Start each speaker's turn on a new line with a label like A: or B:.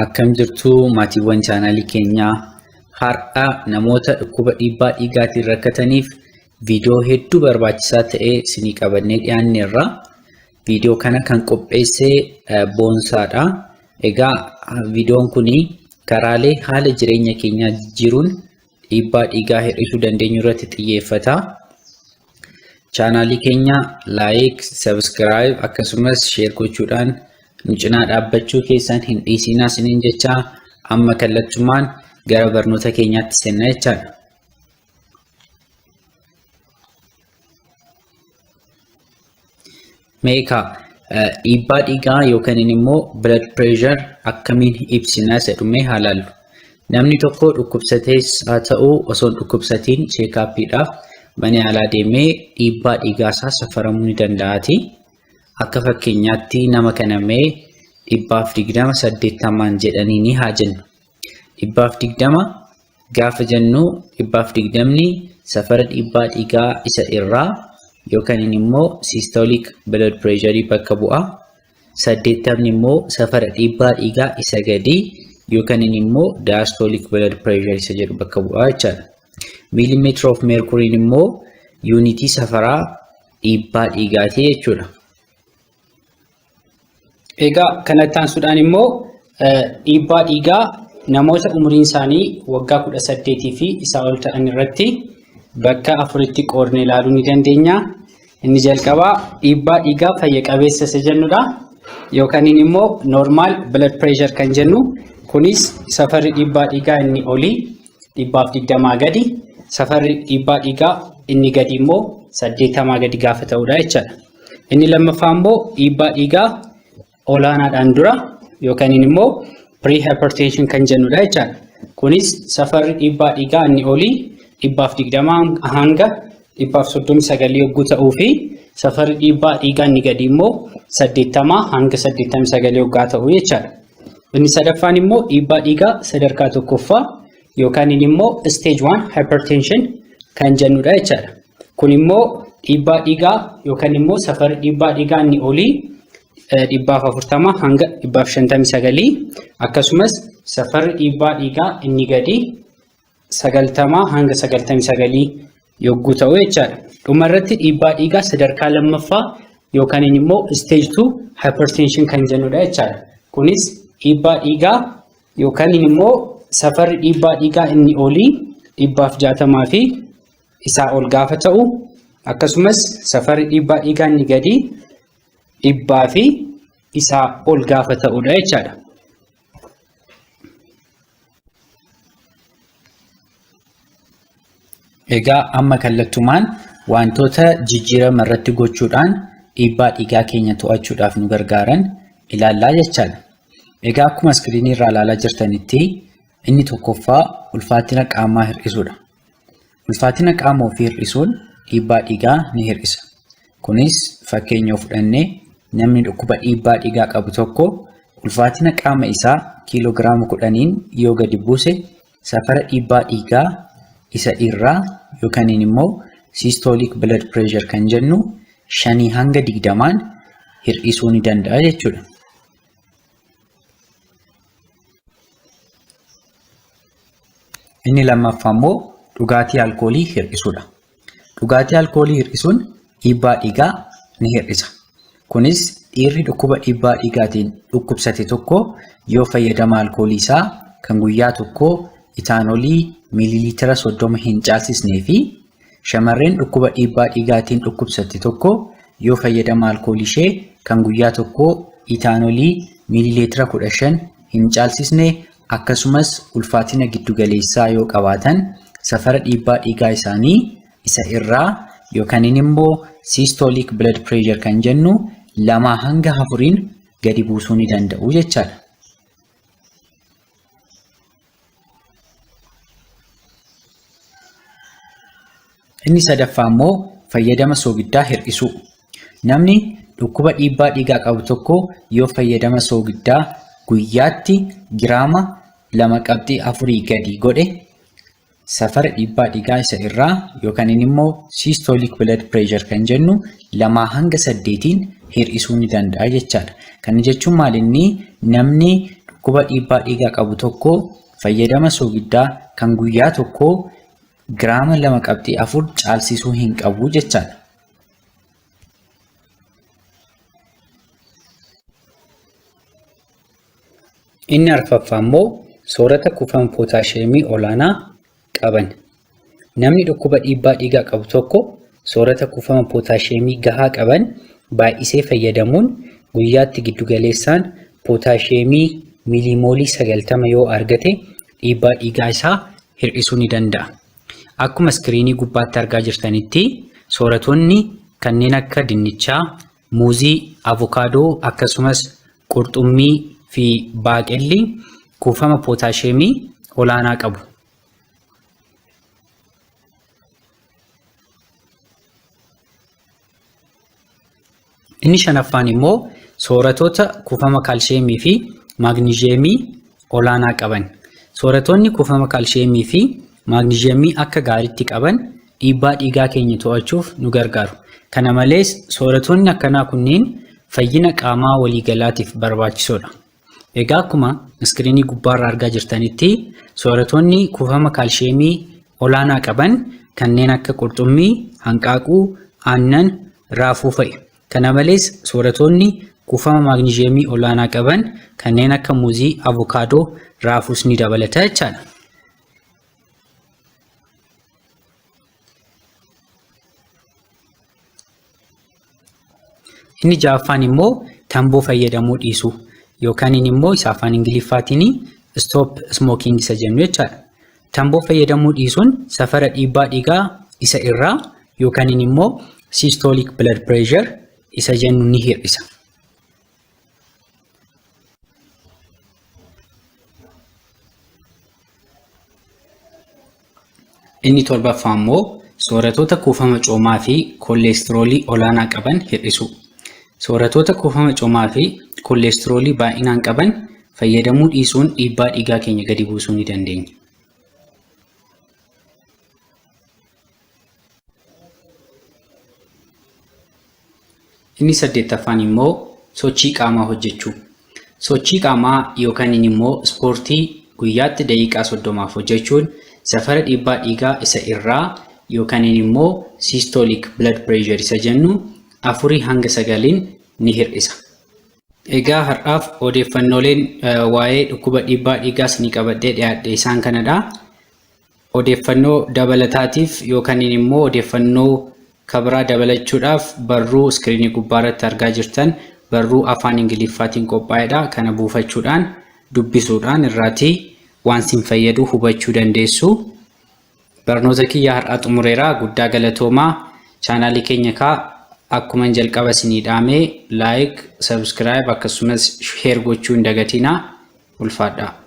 A: Akkam jirtu maatiiwwan chaanaalii keenyaa har'a namoota dhukkuba dhiibbaa dhiigaatiin rakkataniif viidiyoo hedduu barbaachisaa ta'e isinii qabannee dhiyaanneerra. Viidiyoo kana kan qopheesse Boonsaadha. Egaa viidiyoon kuni karaalee haala jireenya keenyaa jijjiiruun dhiibbaa dhiigaa hir'isuu dandeenyu irratti xiyyeeffata. Chaanaalii keenya like, subscribe akkasumas share gochuudhaan nu cinaa dhaabbachuu keessan hin dhiisinaa isiniin jecha amma kallattumaan gara barnoota keenyaatti seenna jechaadha. Meeqa dhiibbaa dhiigaa yookaan immoo blood pressure akkamiin ibsinaa jedhamee haa ilaallu. Namni tokko dhukkubsatees haa ta'u osoo hin dhukkubsatiin cheekaappiidhaaf mana yaalaa deemee dhiibbaa dhiigaa isaa safaramuu ni danda'aati. Akka fakkeenyaatti nama kanamee 120/80 jedhanii ni haa jennu. 120 gaafa jennu 120 safara dhiibbaa dhiigaa isa irraa yookaan immoo systolic blood pressure bakka bu'a. 80 immoo safara dhiibbaa dhiigaa isa gadi yookaan immoo diastolic blood pressure isa jedhu bakka bu'a jechaadha. Millimeter of mercury immoo unitii safaraa dhiibbaa dhiigaati jechuudha.
B: Egaa kanatti aansuudhaan immoo dhiibbaa dhiigaa namoota umuriin isaanii waggaa 18 fi isaa ol ta'an irratti bakka afuritti qoodnee ilaaluu ni dandeenya. Inni jalqabaa dhiibbaa dhiigaa fayya qabeessa isa jennudha. Yookaan immoo normal blood pressure kan jennu kunis safarri dhiibbaa dhiigaa inni olii 120 gadi, safarri dhiibbaa dhiigaa inni gadi immoo 80 gadi gaafa ta'udha jechaadha. Inni lammaffaa immoo dhiibbaa dhiigaa olaanaadhaan dura yookaan immoo pre-hypertension kan jennudha jechaadha. Kunis safarri dhiibbaa dhiigaa inni olii 120 hanga 139 yogguu ta'uu fi safarri dhiibbaa dhiigaa inni gadi immoo 80 hanga 89 yoggaa ta'u jechaadha. Inni sadaffaan immoo dhiibbaa dhiigaa sadarkaa tokkoffaa yookaan immoo stage 1 hypertension kan jennudha jechaadha. Kun immoo dhiibbaa dhiigaa yookaan immoo safarri dhiibbaa dhiigaa inni olii 140 hanga 159 akkasumas safarri dhiibbaa dhiigaa inni gadi 90 hanga 99 yogguu ta'u jechaadha. Dhumarratti dhiibbaa dhiigaa sadarkaa lammaffaa yookaan immoo stage 2 hypertension kan jennudha jechaadha. Kunis dhiibbaa dhiigaa yookaan immoo safarri dhiibbaa dhiigaa inni olii 160 fi isaa ol gaafa ta'u akkasumas safarri dhiibbaa dhiigaa inni gadi 100 fi isaa ol gaafa ta'udha jechaadha.
A: Egaa amma kallattumaan wantoota jijjiirama irratti gochuudhaan dhiibbaa dhiigaa keenya to'achuudhaaf nu gargaaran ilaallaa jechaadha. Egaa akkuma iskiriinii irraa ilaalaa jirtanitti inni tokkoffaa ulfaatina qaamaa hir'isuudha. Ulfaatina qaama ofii hir'isuun dhiibbaa dhiigaa ni hir'isa. Kunis fakkeenya fudhannee namni dhukkuba dhiibbaa dhiigaa qabu tokko ulfaatina qaama isaa kiiloogiraama 10 yoo gadi buuse safara dhiibbaa dhiigaa isa irraa yookaan immoo systolic blood pressure kan jennu 5 hanga 20 hir'isuu ni danda'a jechuudha. Inni lammaffaa immoo dhugaatii alkoolii hir'isuudha. Dhugaatii alkoolii hir'isuun dhiibbaa dhiigaa ni hir'isa. Kunis dhiirri dhukkuba dhiibbaa dhiigaatiin dhukkubsate tokko yoo fayyadama alkoolii isaa kan guyyaa tokko itaanoolii miiliiliitira 30 hin caalsisnee fi shamarreen dhukkuba dhiibbaa dhiigaatiin dhukkubsatte tokko yoo fayyadama alkoolii ishee kan guyyaa tokko itaanoolii miiliiliitira 15 hin caalsisne akkasumas ulfaatina giddugaleessaa yoo qabaatan safara dhiibbaa dhiigaa isaanii isa irraa yookaan immoo systolic blood pressure kan jennu 2 hanga 4 gadi buusuu ni danda'u jechaadha. Inni sadaffaa immoo fayyadama soogiddaa hir'isuu. Namni dhukkuba dhiibbaa dhiigaa qabu tokko yoo fayyadama soogiddaa guyyaatti giraama 2.4 gadi godhe safara dhiibbaa dhiigaa isa irraa yookaan immoo systolic blood pressure kan jennu 2 hanga 8 hir'isuu ni danda'a jechaadha. Kana jechuun maalinni namni dhukkuba dhiibbaa dhiigaa qabu tokko fayyadama soogiddaa kan guyyaa tokko giraama 2.4 caalsisuu hin qabu jechaadha.
B: Inni arfaffaa immoo soorata kuufama pootaasheemii olaanaa qaban. Namni dhukkuba dhiibbaa dhiigaa qabu tokko soorata kuufama pootaasheemii gahaa qaban baay'isee fayyadamuun guyyaatti giddugaleessaan pootaasheemii miilimoolii 90 yoo argate dhiibbaa dhiigaa isaa hir'isuu ni danda'a. Akkuma iskiriinii gubbaatti argaa jirtanitti sooratoonni kanneen akka dinnichaa, muuzii, avokaadoo akkasumas qurxummii fi baaqelli kuufama pootaasheemii olaanaa qabu. Inni shanaffaan immoo sooratoota kuufama kaalsheemii fi maagniziyeemii olaanaa qaban. Sooratoonni kuufama kaalsheemii fi maagniziyeemii akka gaariitti qaban dhiibbaa dhiigaa keenya to'achuuf nu gargaaru. Kana malees sooratoonni akkanaa kunneen fayyina qaamaa waliigalaatiif barbaachisoodha. Egaa akkuma iskiriinii gubbaarraa argaa jirtanitti sooratoonni kuufama kaalsheemii olaanaa qaban kanneen akka qurxummii, hanqaaquu, aannan, raafuu fa'i. Kana malees sooratoonni kuufama maagniziyeemii olaanaa qaban kanneen akka muuzii, avokaadoo, raafuus ni dabalata jechaadha. Inni ja'affaan immoo tamboo fayyadamuu dhiisuu yookaan immoo isa afaan Ingiliffaatiin stop smoking isa jennu jechaadha. Tamboo fayyadamuu dhiisuun safara dhiibbaa dhiigaa isa irraa yookaan immoo systolic blood pressure isa jennu ni hir'isa. Inni torbaffaa immoo sooratoota kuufama coomaa fi koolesteroolii olaanaa qaban hir'isu. Sooratoota kuufama coomaa fi koolesteroolii baay'inaan qaban fayyadamuu dhiisuun dhiibbaa dhiigaa keenya gadi buusuu ni dandeenya. Inni saddeettaffaan immoo sochii qaamaa hojjechuu. Sochii qaamaa yookaan immoo ispoortii guyyaatti daqiiqaa 30 hojjechuun safara dhiibbaa dhiigaa isa irraa yookaan immoo systolic blood pressure isa jennu 4 hanga 9 ni hir'isa. Egaa har'aaf odeeffannooleen waa'ee dhukkuba dhiibbaa dhiigaas ni qabadhee dhiyaadhe isaan kanadha. Odeeffannoo dabalataatiif yookaan immoo odeeffannoo kabraa dabalachuudhaaf barruu iskiriinii gubbaarratti argaa jirtan barruu afaan Ingiliffaatiin qophaa'edha. Kana buufachuudhaan dubbisuudhaan irraatii waan sin fayyadu hubachuu dandeessu. Barnoota kiyya har'aa xumureera. Guddaa galatoomaa. Chaanaalii keenya kaa akkuma jalqaba isinii dhaamee like, subscribe akkasumas share gochuu hin dagatinaa. Ulfaadhaa.